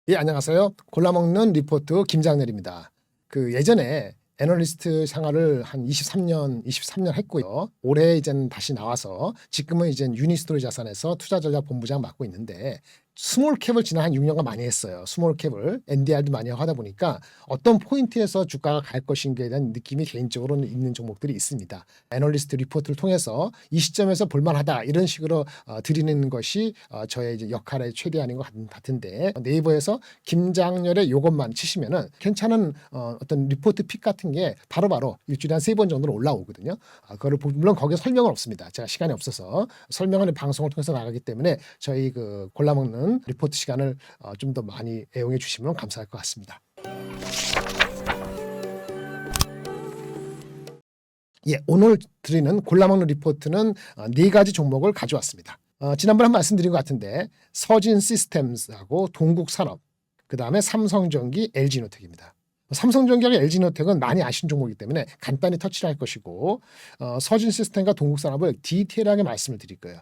예, 안녕하세요. 골라먹는 리포트 김장렬입니다. 예전에 애널리스트 생활을 한 23년 했고요. 올해 이제는 다시 나와서 지금은 이제 유니스토리 자산에서 투자전략본부장 맡고 있는데 스몰캡을 지난 한 6년간 많이 했어요. 스몰캡을 NDR도 많이 하다 보니까 어떤 포인트에서 주가가 갈 것인가에 대한 느낌이 개인적으로는 있는 종목들이 있습니다. 애널리스트 리포트를 통해서 이 시점에서 볼만하다 이런 식으로 드리는 것이 저의 이제 역할의 최대한인 것 같은데 네이버에서 김장렬의 요것만 치시면은 괜찮은 어떤 리포트 픽 같은 게 바로바로 일주일에 한 3번 정도는 올라오거든요. 그거를 물론 거기에 설명은 없습니다. 제가 시간이 없어서 설명은 방송을 통해서 나가기 때문에 저희 골라먹는 리포트 시간을 좀 더 많이 애용해 주시면 감사할 것 같습니다. 예, 오늘 드리는 골라먹는 리포트는 4가지 종목을 가져왔습니다. 지난번에 말씀드린 것 같은데 서진 시스템스하고 동국산업, 그 다음에 삼성전기, LG노텍입니다. 삼성전기하고 LG노텍은 많이 아시는 종목이기 때문에 간단히 터치를 할 것이고 서진 시스템과 동국산업을 디테일하게 말씀을 드릴 거예요.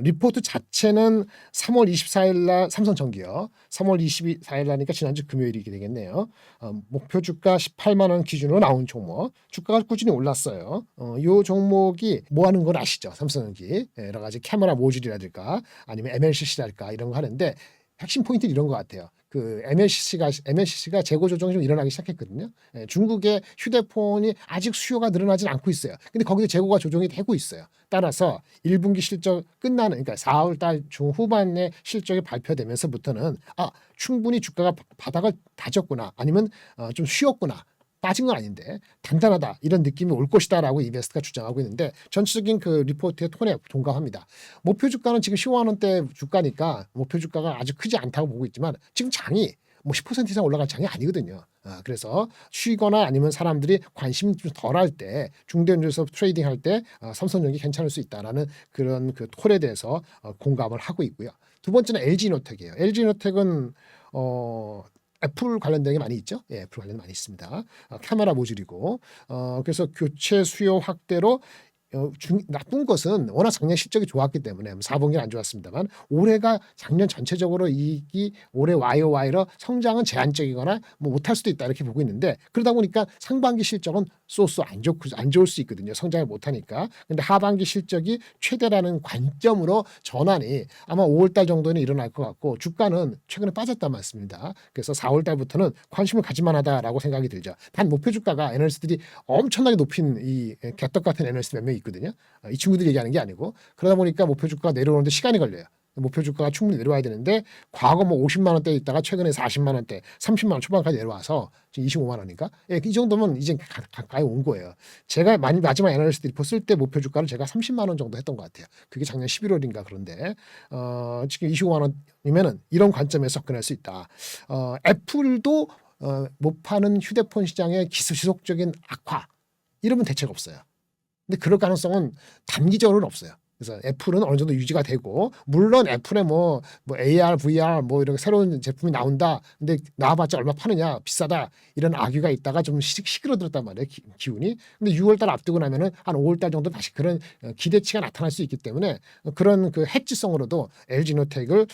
리포트 자체는 3월 24일 날 삼성전기요. 3월 24일 날이니까 지난주 금요일이 되겠네요. 목표 주가 18만 원 기준으로 나온 종목. 주가가 꾸준히 올랐어요. 이 종목이 뭐 하는 걸 아시죠? 삼성전기. 여러 가지 카메라 모듈이라든가 아니면 MLCC랄까 이런 거 하는데 핵심 포인트는 이런 것 같아요. MLCC가 재고 조정이 좀 일어나기 시작했거든요. 중국의 휴대폰이 아직 수요가 늘어나진 않고 있어요. 근데 거기서 재고가 조정이 되고 있어요. 따라서 1분기 실적 끝나는, 그러니까 4월 달 중후반에 실적이 발표되면서부터는 충분히 주가가 바닥을 다졌구나, 아니면 좀 쉬었구나, 빠진 건 아닌데 단단하다 이런 느낌이 올 것이다라고 이베스트가 주장하고 있는데 전체적인 리포트의 톤에 동감합니다. 목표 주가는 지금 15만 원대 주가니까 목표 주가가 아주 크지 않다고 보고 있지만 지금 장이 10% 이상 올라갈 장이 아니거든요. 그래서 쉬거나 아니면 사람들이 관심이 좀 덜할 때 중대형주에서 트레이딩 할 때 삼성전기 괜찮을 수 있다라는 그런 톤에 대해서 공감을 하고 있고요. 두 번째는 LG노텍이에요. LG노텍은 애플 관련된 게 많이 있죠. 예, 애플 관련 많이 있습니다. 카메라 모듈이고 그래서 교체 수요 확대로 나쁜 것은 워낙 작년 실적이 좋았기 때문에 4분기는 안 좋았습니다만 올해가 작년 전체적으로 이익이 올해 YOY로 성장은 제한적이거나 못할 수도 있다 이렇게 보고 있는데 그러다 보니까 상반기 실적은 쏘쏘 안 좋을 수 있거든요. 성장을 못하니까. 근데 하반기 실적이 최대라는 관점으로 전환이 아마 5월달 정도는 일어날 것 같고 주가는 최근에 빠졌단 말씀입니다. 그래서 4월달부터는 관심을 가질만하다라고 생각이 들죠. 단 목표 주가가 애널리스트들이 엄청나게 높인 이 개떡 같은 애널리스트 몇 명 있거든요. 이 친구들이 얘기하는 게 아니고 그러다 보니까 목표 주가가 내려오는데 시간이 걸려요. 목표 주가가 충분히 내려와야 되는데 과거 50만 원대 있다가 최근에 40만 원대, 30만 원 초반까지 내려와서 지금 25만 원인가? 예, 이 정도면 이제 가까이 온 거예요. 제가 마지막 애널리스트 리포트 쓸 때 목표 주가를 제가 30만 원 정도 했던 것 같아요. 그게 작년 11월인가 그런데 지금 25만 원이면은 이런 관점에서 접근할 수 있다. 애플도 못 파는 휴대폰 시장의 지속적인 악화 이러면 대책 없어요. 근데 그럴 가능성은 단기적으로는 없어요. 그래서 애플은 어느 정도 유지가 되고 물론 애플에 뭐 AR, VR 이런 새로운 제품이 나온다. 근데 나와봤자 얼마 파느냐 비싸다 이런 악유가 있다가 좀 시끄러들었단 말이에요. 기운이. 근데 6월달 앞두고 나면은 한 5월달 정도 다시 그런 기대치가 나타날 수 있기 때문에 그런 해지성으로도 LG노텍을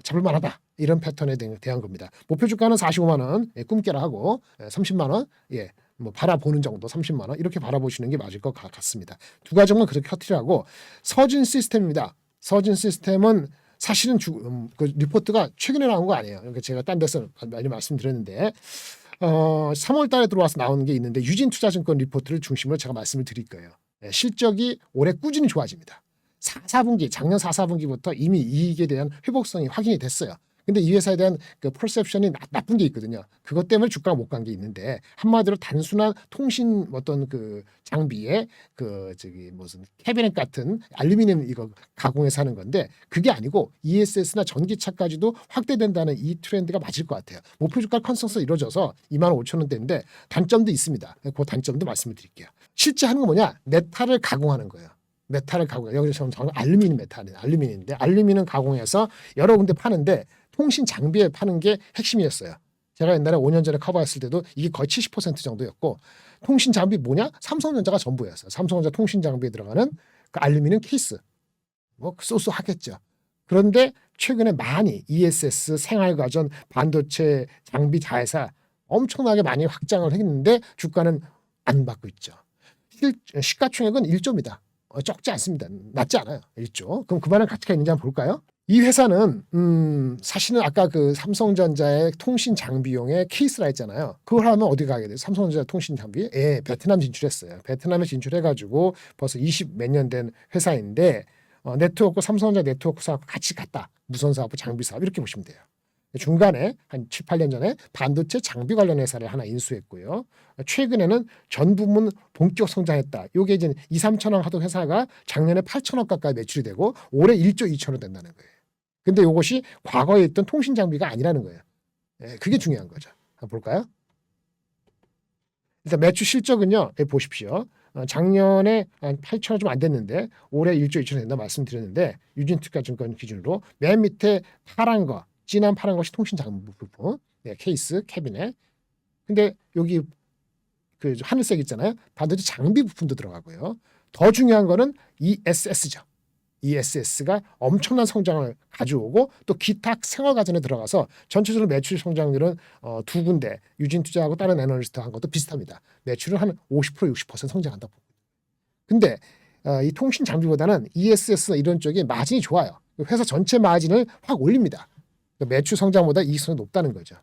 잡을 만하다. 이런 패턴에 대한 겁니다. 목표 주가는 45만 원 꿈깨라 하고 30만 원 바라보는 정도 30만 원 이렇게 바라보시는 게 맞을 것 같습니다. 두 가지는 그렇게 커트하고 서진 시스템입니다. 서진 시스템은 사실은 리포트가 최근에 나온 거 아니에요. 그러니까 제가 딴 데서 많이 말씀드렸는데 3월 달에 들어와서 나오는 게 있는데 유진투자증권 리포트를 중심으로 제가 말씀을 드릴 거예요. 실적이 올해 꾸준히 좋아집니다. 4분기 작년 4분기부터 이미 이익에 대한 회복성이 확인이 됐어요. 근데 이 회사에 대한 퍼셉션이 나쁜 게 있거든요. 그것 때문에 주가가 못 간 게 있는데 한마디로 단순한 통신 어떤 장비에 무슨 캐비넷 같은 알루미늄 이거 가공해서 하는 건데 그게 아니고 ESS나 전기차까지도 확대된다는 이 트렌드가 맞을 것 같아요. 목표 주가 컨센서스 이루어져서 25,000원대인데 단점도 있습니다. 그 단점도 말씀을 드릴게요. 실제 하는 건 뭐냐? 메탈을 가공하는 거예요. 메탈을 가공. 여기서 저는 알루미늄 메탈이에요. 알루미늄인데 알루미늄 가공해서 여러 군데 파는데 통신 장비에 파는 게 핵심이었어요. 제가 옛날에 5년 전에 커버했을 때도 이게 거의 70% 정도였고 통신 장비 뭐냐? 삼성전자가 전부였어요. 삼성전자 통신 장비에 들어가는 알루미늄 케이스. 소소하겠죠. 그런데 최근에 많이 ESS, 생활가전, 반도체 장비 자회사 엄청나게 많이 확장을 했는데 주가는 안 받고 있죠. 시가총액은 1조입니다. 적지 않습니다. 낮지 않아요. 1조. 그럼 그만한 가치가 있는지 한번 볼까요? 이 회사는 사실은 아까 그 삼성전자의 통신 장비용의 케이스라 했잖아요. 그걸 하면 어디 가게 돼요? 삼성전자 통신 장비? 예, 베트남 진출했어요. 베트남에 진출해가지고 벌써 20 몇 년 된 회사인데 네트워크 삼성전자 네트워크사하고 같이 갔다. 무선 사업, 장비 사업 이렇게 보시면 돼요. 중간에 한 7, 8년 전에 반도체 장비 관련 회사를 하나 인수했고요. 최근에는 전 부문 본격 성장했다. 이게 이제 2, 3천억 하던 회사가 작년에 8천억 가까이 매출이 되고 올해 1조 2천억 된다는 거예요. 근데 이것이 과거에 있던 통신 장비가 아니라는 거예요. 예, 그게 중요한 거죠. 한번 볼까요? 일단 매출 실적은요. 보십시오. 작년에 한 8천억 좀 안 됐는데 올해 1조 2천억 된다 말씀드렸는데 유진투자증권 기준으로 맨 밑에 파란 거 진한 파란 것이 통신 장비 부품, 네, 케이스, 캐비넷. 근데 여기 그 하늘색 있잖아요. 반도체 장비 부품도 들어가고요. 더 중요한 거는 ESS죠. ESS가 엄청난 성장을 가져오고 또 기타 생활가전에 들어가서 전체적으로 매출 성장률은 두 군데 유진투자하고 다른 애널리스트 한 것도 비슷합니다. 매출은 한 50% 60% 성장한다고. 근데 이 통신 장비보다는 ESS나 이런 쪽이 마진이 좋아요. 회사 전체 마진을 확 올립니다. 매출 성장보다 이익성이 높다는 거죠.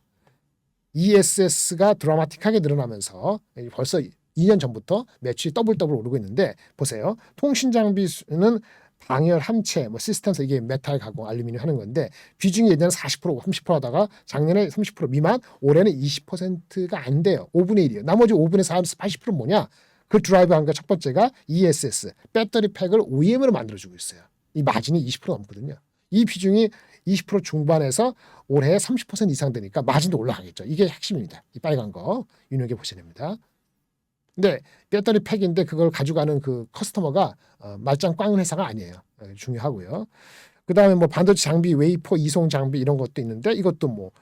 ESS가 드라마틱하게 늘어나면서 벌써 2년 전부터 매출이 더블 오르고 있는데 보세요. 통신 장비는 방열, 함체, 뭐 시스템에서 이게 메탈 가공, 알루미늄 하는 건데 비중이 예전에 40%, 30% 하다가 작년에 30% 미만, 올해는 20%가 안 돼요. 5분의 1이에요. 나머지 5분의 4, 80%는 뭐냐? 그 드라이브한 거 첫 번째가 ESS, 배터리 팩을 OEM으로 만들어주고 있어요. 이 마진이 20% 넘거든요. 이 비중이 20% 중반에서 올해 30% 이상 되니까 마진도 올라가겠죠. 이게 핵심입니다. 이 빨간 거 눈여겨 보셔야 됩니다. 근데 배터리 팩인데 그걸 가져가는 그 커스터머가 말짱 꽝 회사가 아니에요. 중요하고요. 그다음에 뭐 반도체 장비, 웨이퍼 이송 장비 이런 것도 있는데 이것도 뭐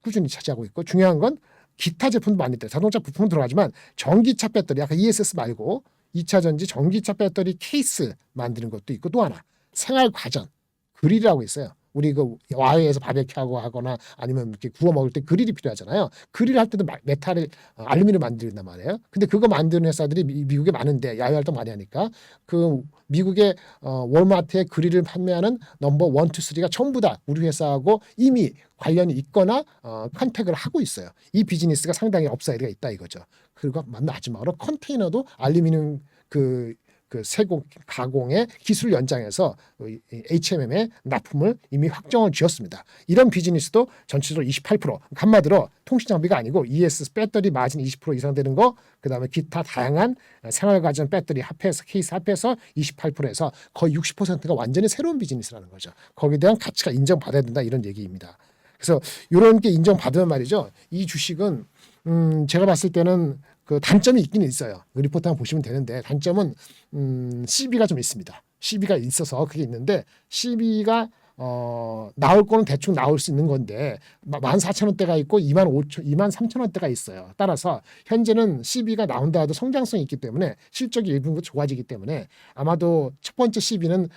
꾸준히 차지하고 있고 중요한 건 기타 제품도 많이 있대요. 자동차 부품은 들어가지만 전기차 배터리 아까 ESS 말고 2차 전지 전기차 배터리 케이스 만드는 것도 있고 또 하나 생활 과전 그릴이라고 있어요. 우리 그 야외에서 바베큐하고 하거나 아니면 이렇게 구워 먹을 때 그릴이 필요하잖아요. 그릴 할 때도 메탈을 알루미늄 만든단 말이에요. 근데 그거 만드는 회사들이 미국에 많은데 야외 활동 많이 하니까 그 미국의 월마트에 그릴을 판매하는 넘버 1, 2, 3가 전부 다 우리 회사하고 이미 관련이 있거나 컨택을 하고 있어요. 이 비즈니스가 상당히 업사이드가 있다 이거죠. 그리고 마지막으로 컨테이너도 알루미늄 그 세공 가공의 기술 연장해서 HMM의 납품을 이미 확정을 지었습니다. 이런 비즈니스도 전체적으로 28%. 한마디로 통신 장비가 아니고 ES 배터리 마진 20% 이상 되는 거, 그다음에 기타 다양한 생활가전 배터리 합해서 케이스 합해서 28%에서 거의 60%가 완전히 새로운 비즈니스라는 거죠. 거기에 대한 가치가 인정받아야 된다 이런 얘기입니다. 그래서 이런 게 인정받으면 말이죠. 이 주식은 제가 봤을 때는 그 단점이 있긴 있어요. 리포트 한번 보시면 되는데 단점은 CB가 좀 있습니다. CB가 있어서 그게 있는데 CB가 나올 거는 대충 나올 수 있는 건데 14,000원대가 있고 23,000원대가 있어요. 따라서 현재는 CB가 나온다 해도 성장성이 있기 때문에 실적이 일부분 좋아지기 때문에 아마도 첫 번째 CB는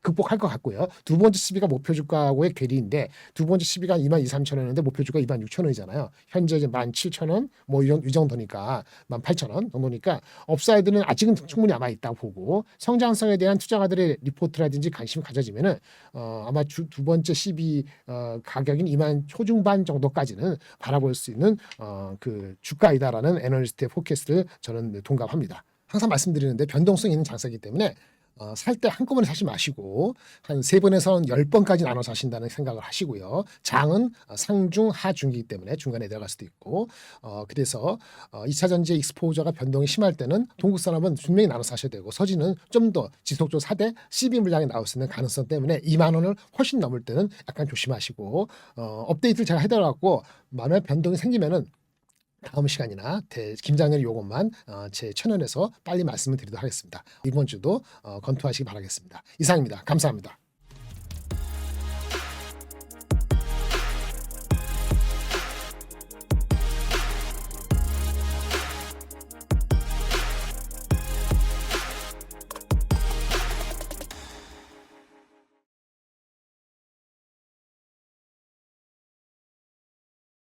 극복할 것 같고요. 두 번째 CB가 목표 주가하고의 괴리인데 두 번째 CB가 22,000~23,000원인데 목표 주가 26,000원이잖아요. 현재 이제 17,000원 뭐 이 정도니까 18,000원 정도니까 업사이드는 아직은 충분히 남아 있다고 보고 성장성에 대한 투자가들의 리포트라든지 관심을 가져지면은 아마 두 번째 CB 가격인 2만 초중반 정도까지는 바라볼 수 있는 그 주가이다라는 애널리스트의 포캐스트를 저는 동감합니다. 항상 말씀드리는데 변동성 있는 장사이기 때문에 살 때 한꺼번에 사지 마시고 한 3번에서 10번까지 나눠서 하신다는 생각을 하시고요. 장은 상중 하중이기 때문에 중간에 내려갈 수도 있고 그래서 2차 전지 익스포저가 변동이 심할 때는 동국산업은 분명히 나눠서 하셔야 되고 서진은 좀 더 지속적으로 사대 CB 물량이 나올 수 있는 가능성 때문에 2만 원을 훨씬 넘을 때는 약간 조심하시고 업데이트를 제가 해드려갖고 만약 변동이 생기면은 다음 시간이나 김장렬 요것만 제 채널에서 빨리 말씀을 드리도록 하겠습니다. 이번 주도 검토하시기 바라겠습니다. 이상입니다. 감사합니다.